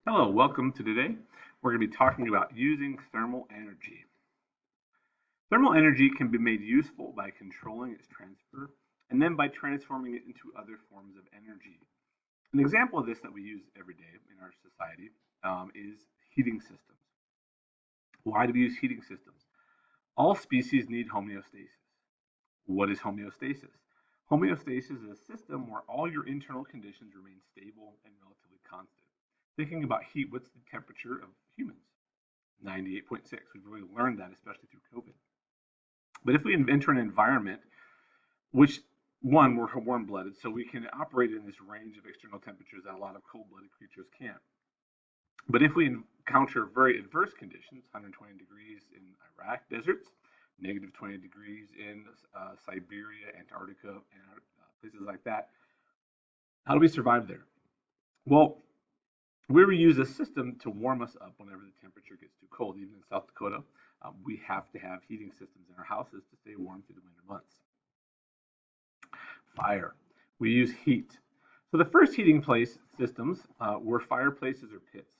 Hello, welcome to today. We're going to be talking about using thermal energy. Thermal energy can be made useful by controlling its transfer and then by transforming it into other forms of energy. An example of this that we use every day in our society is heating systems. Why do we use heating systems? All species need homeostasis. What is homeostasis? Homeostasis is a system where all your internal conditions remain stable and relatively constant. Thinking about heat, what's the temperature of humans? 98.6. We've really learned that, especially through COVID. But if we enter an environment, which one, we're warm blooded, so we can operate in this range of external temperatures that a lot of cold blooded creatures can't. But if we encounter very adverse conditions, 120 degrees in Iraq deserts, negative 20 degrees in Siberia, Antarctica, and places like that, how do we survive there? Well, we use a system to warm us up whenever the temperature gets too cold. Even in South Dakota, we have to have heating systems in our houses to stay warm through the winter months. Fire. We use heat. So the first heating place systems were fireplaces or pits,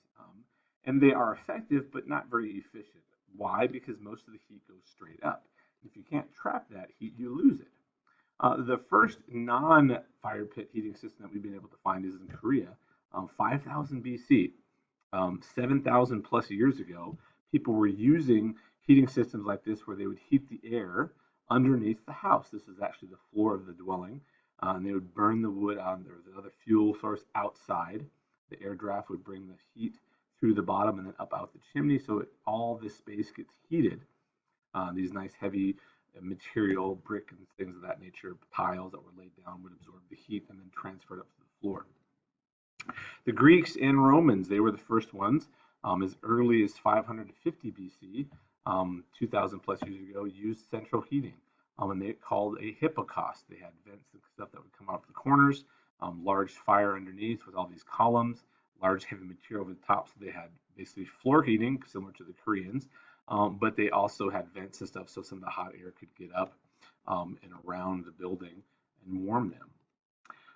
and they are effective but not very efficient. Why? Because most of the heat goes straight up. If you can't trap that heat, you lose it. The first non-fire pit heating system that we've been able to find is in Korea, 5000 BC. 7,000 plus years ago, people were using heating systems like this where they would heat the air underneath the house. This is actually the floor of the dwelling. And they would burn the wood on there was another fuel source outside. The air draft would bring the heat through the bottom and then up out the chimney, so all this space gets heated. These nice heavy material, brick and things of that nature, tiles that were laid down would absorb the heat and then transfer it up to the floor. The Greeks and Romans, they were the first ones, as early as 550 BC, 2,000 plus years ago, used central heating. And they called a hypocaust. They had vents and stuff that would come out of the corners, large fire underneath with all these columns, large heavy material over the top. So they had basically floor heating, similar to the Koreans, but they also had vents and stuff so some of the hot air could get up and around the building and warm them.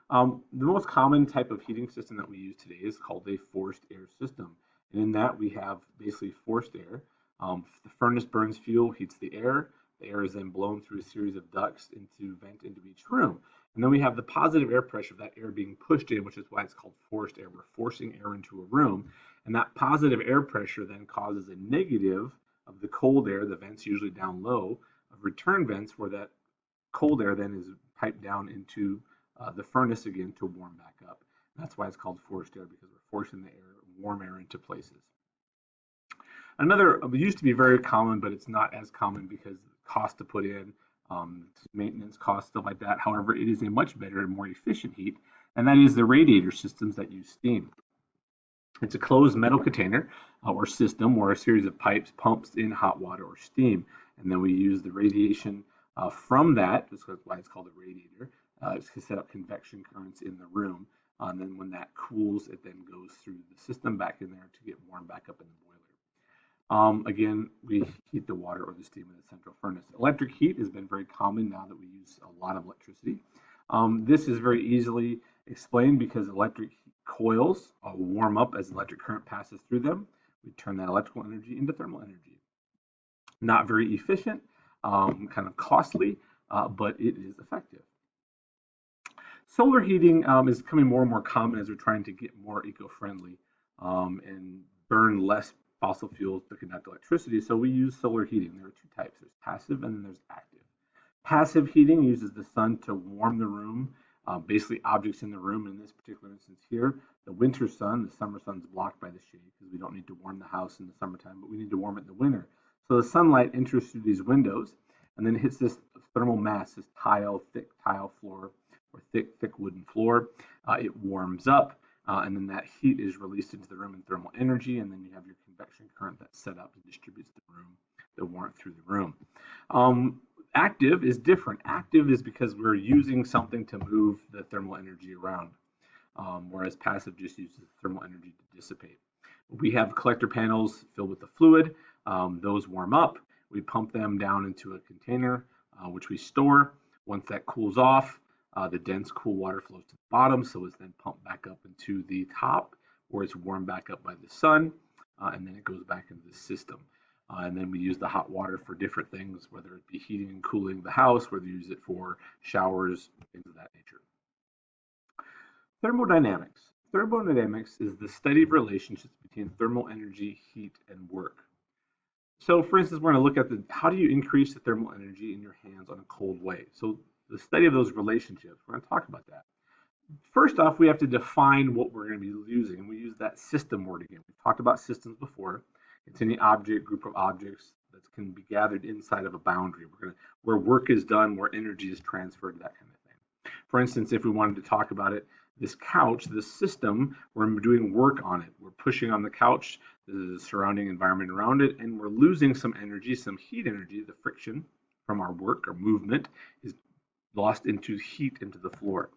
The most common type of heating system that we use today is called a forced air system. And in that, we have basically forced air. The furnace burns fuel, heats the air. The air is then blown through a series of ducts into vent into each room. And then we have the positive air pressure of that air being pushed in, which is why it's called forced air. We're forcing air into a room. And that positive air pressure then causes a negative of the cold air, the vents usually down low, of return vents where that cold air then is piped down into the furnace again to warm back up. And that's why it's called forced air, because we're forcing the air, warm air into places. Another, it used to be very common, but it's not as common because the cost to put in, maintenance costs, stuff like that. However, it is a much better and more efficient heat, and that is the radiator systems that use steam. It's a closed metal container or system where a series of pipes pumps in hot water or steam, and then we use the radiation from that. That's why it's called a radiator. It's to set up convection currents in the room, and then when that cools, it then goes through the system back in there to get warm back up in the boiler. Again, we heat the water or the steam in the central furnace. Electric heat has been very common now that we use a lot of electricity. This is very easily explained because electric coils warm up as electric current passes through them. We turn that electrical energy into thermal energy. Not very efficient, kind of costly, but it is effective. Solar heating is becoming more and more common as we're trying to get more eco-friendly and burn less fossil fuels to conduct electricity. So we use solar heating. There are two types. There's passive and then there's active. Passive heating uses the sun to warm the room, basically objects in the room. In this particular instance here, the winter sun, the summer sun's blocked by the shade because we don't need to warm the house in the summertime, but we need to warm it in the winter. So the sunlight enters through these windows and then hits this thermal mass, this thick tile floor or thick wooden floor. It warms up, and then that heat is released into the room in thermal energy, and then you have your convection current that's set up and distributes the warmth through the room. Active is different. Active is because we're using something to move the thermal energy around, whereas passive just uses thermal energy to dissipate. We have collector panels filled with the fluid. Those warm up. We pump them down into a container, which we store. Once that cools off, the dense cool water flows to the bottom, so it's then pumped back up into the top, or it's warmed back up by the sun, and then it goes back into the system. And then we use the hot water for different things, whether it be heating and cooling the house, whether you use it for showers, things of that nature. Thermodynamics. Thermodynamics is the study of relationships between thermal energy, heat, and work. So for instance, we're going to look at how do you increase the thermal energy in your hands on a cold way. So the study of those relationships, we're going to talk about that. First off, we have to define what we're going to be using, and we use that system word again. We've talked about systems before. It's any object, group of objects that can be gathered inside of a boundary. Where work is done, where energy is transferred, that kind of thing. For instance, if we wanted to talk about it, this couch, this system, we're doing work on it. We're pushing on the couch, the surrounding environment around it, and we're losing some energy, some heat energy. The friction from our work or movement is lost into heat into the floor.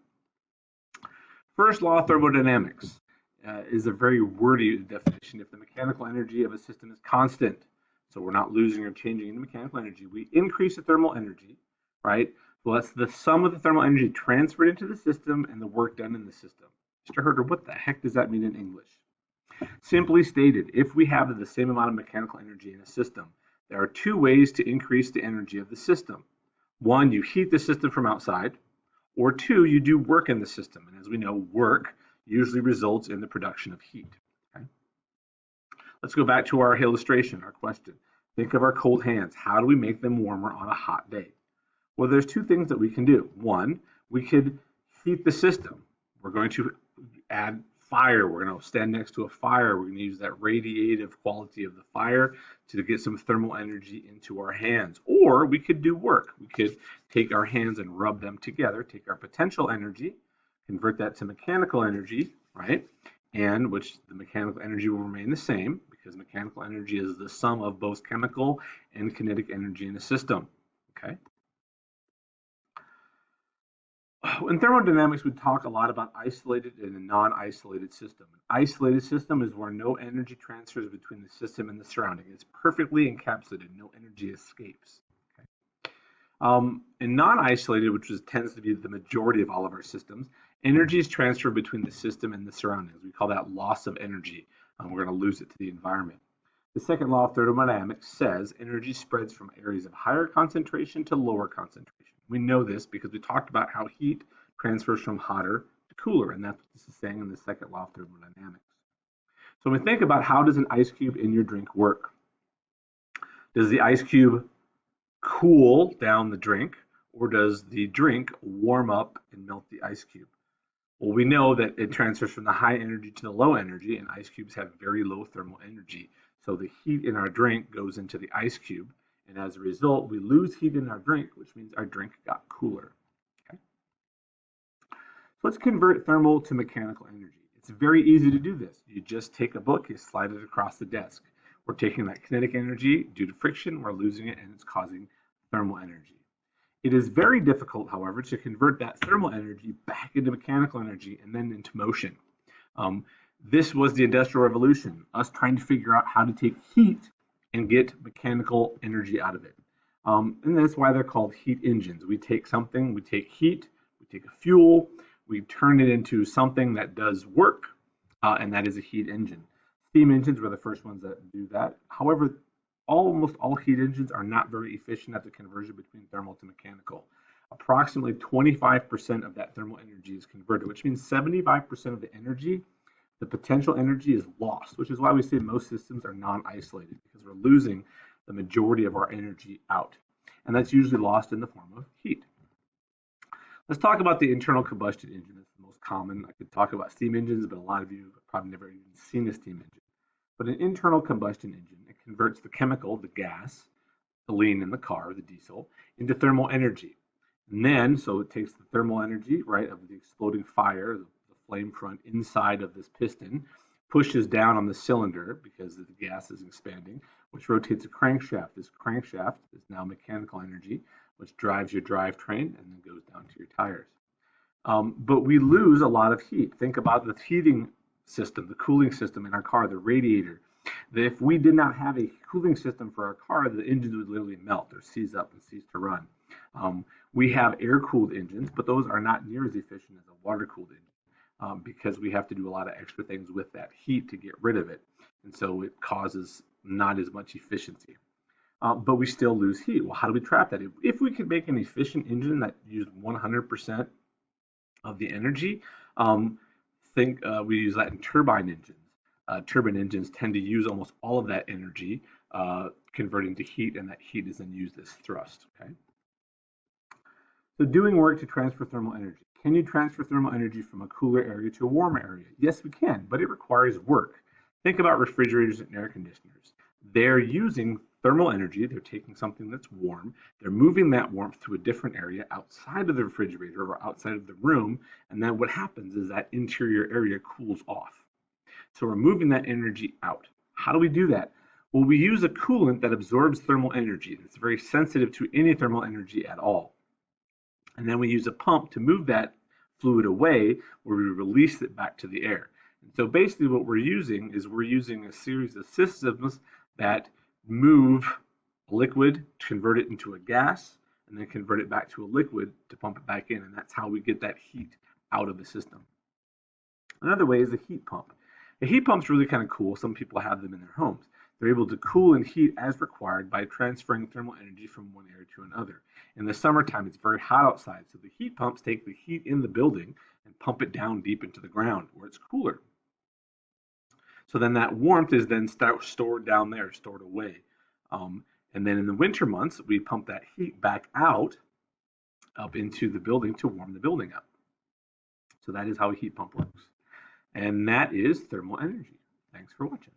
First law of thermodynamics is a very wordy definition. If the mechanical energy of a system is constant, so we're not losing or changing any mechanical energy, we increase the thermal energy, right? Well, that's the sum of the thermal energy transferred into the system and the work done in the system. Mr. Herder, what the heck does that mean in English? Simply stated, if we have the same amount of mechanical energy in a system, there are two ways to increase the energy of the system. One, you heat the system from outside, or two, you do work in the system. And as we know, work usually results in the production of heat. Okay? Let's go back to our illustration, our question. Think of our cold hands. How do we make them warmer on a hot day? Well, there's two things that we can do. One, we could heat the system. We're going to add fire. We're going to stand next to a fire. We're going to use that radiative quality of the fire to get some thermal energy into our hands. Or we could do work. We could take our hands and rub them together, take our potential energy, convert that to mechanical energy, right? And which the mechanical energy will remain the same because mechanical energy is the sum of both chemical and kinetic energy in a system, okay? In thermodynamics, we talk a lot about isolated and a non-isolated system. An isolated system is where no energy transfers between the system and the surrounding. It's perfectly encapsulated, no energy escapes. Okay. In non-isolated, which tends to be the majority of all of our systems, energy is transferred between the system and the surroundings. We call that loss of energy. We're going to lose it to the environment. The second law of thermodynamics says energy spreads from areas of higher concentration to lower concentration. We know this because we talked about how heat transfers from hotter to cooler, and that's what this is saying in the second law of thermodynamics. So when we think about how does an ice cube in your drink work? Does the ice cube cool down the drink, or does the drink warm up and melt the ice cube? Well, we know that it transfers from the high energy to the low energy, and ice cubes have very low thermal energy. So the heat in our drink goes into the ice cube, and as a result, we lose heat in our drink, which means our drink got cooler. Okay? So let's convert thermal to mechanical energy. It's very easy to do this. You just take a book, you slide it across the desk. We're taking that kinetic energy due to friction, we're losing it, and it's causing thermal energy. It is very difficult, however, to convert that thermal energy back into mechanical energy and then into motion. This was the Industrial Revolution, us trying to figure out how to take heat and get mechanical energy out of it. And that's why they're called heat engines. We take something, we take heat, we take a fuel, we turn it into something that does work, and that is a heat engine. Steam engines were the first ones that do that. However, almost all heat engines are not very efficient at the conversion between thermal to mechanical. Approximately 25% of that thermal energy is converted, which means 75% of the energy, the potential energy, is lost, which is why we say most systems are non-isolated, because we're losing the majority of our energy out. And that's usually lost in the form of heat. Let's talk about the internal combustion engine. It's the most common. I could talk about steam engines, but a lot of you have probably never even seen a steam engine. But an internal combustion engine, it converts the chemical, the gas, the lean in the car, the diesel, into thermal energy. And then, so it takes the thermal energy, right, of the exploding fire, the flame front inside of this piston, pushes down on the cylinder because the gas is expanding, which rotates a crankshaft. This crankshaft is now mechanical energy, which drives your drivetrain and then goes down to your tires. But we lose a lot of heat. Think about the heating system, the cooling system in our car, the radiator. If we did not have a cooling system for our car, the engines would literally melt or seize up and cease to run. We have air-cooled engines, but those are not near as efficient as a water-cooled engine. because we have to do a lot of extra things with that heat to get rid of it. And so it causes not as much efficiency. But we still lose heat. Well, how do we trap that? If we could make an efficient engine that used 100% of the energy, we use that in turbine engines. Turbine engines tend to use almost all of that energy, converting to heat, and that heat is then used as thrust. Okay. So doing work to transfer thermal energy. Can you transfer thermal energy from a cooler area to a warmer area? Yes, we can, but it requires work. Think about refrigerators and air conditioners. They're using thermal energy. They're taking something that's warm. They're moving that warmth to a different area outside of the refrigerator or outside of the room. And then what happens is that interior area cools off. So we're moving that energy out. How do we do that? Well, we use a coolant that absorbs thermal energy. It's very sensitive to any thermal energy at all. And then we use a pump to move that fluid away, where we release it back to the air. And so basically what we're using a series of systems that move a liquid, convert it into a gas, and then convert it back to a liquid to pump it back in. And that's how we get that heat out of the system. Another way is a heat pump. A heat pump is really kind of cool. Some people have them in their homes. They're able to cool and heat as required by transferring thermal energy from one area to another. In the summertime, it's very hot outside, so the heat pumps take the heat in the building and pump it down deep into the ground where it's cooler. So then that warmth is then stored down there, stored away. And then in the winter months, we pump that heat back out up into the building to warm the building up. So that is how a heat pump works. And that is thermal energy. Thanks for watching.